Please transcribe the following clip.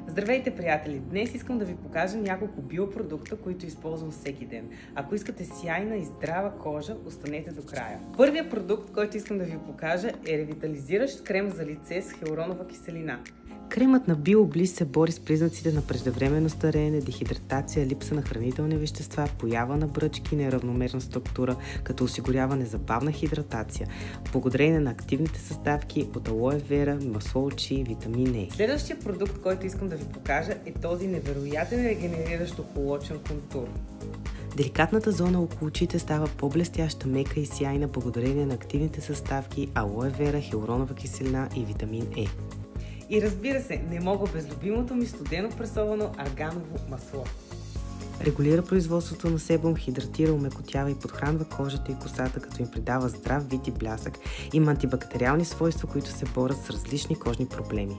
Здравейте, приятели! Днес искам да ви покажа няколко биопродукта, които използвам всеки ден. Ако искате сияйна и здрава кожа, останете до края. Първият продукт, който искам да ви покажа, е ревитализиращ крем за лице с хиалуронова киселина. Кремът на BioBliss се бори с признаците на преждевременно стареене, дехидратация, липса на хранителни вещества, поява на бръчки и неравномерна структура, като осигурява незабавна хидратация, благодарение на активните съставки от алоe вера, масло от чи и витамин E. Следващия продукт, който искам да ви покажа, е този невероятен регенериращ околоочен контур. Деликатната зона около очите става по-блестяща, мека и сияйна благодарение на активните съставки алоe вера, хиалуронова киселина и витамин E. И разбира се, не мога без любимото ми студено пресовано арганово масло. Регулира производството на себум, хидратира, омекотява и подхранва кожата и косата, като им придава здрав вид и блясък. Има антибактериални свойства, които се борят с различни кожни проблеми.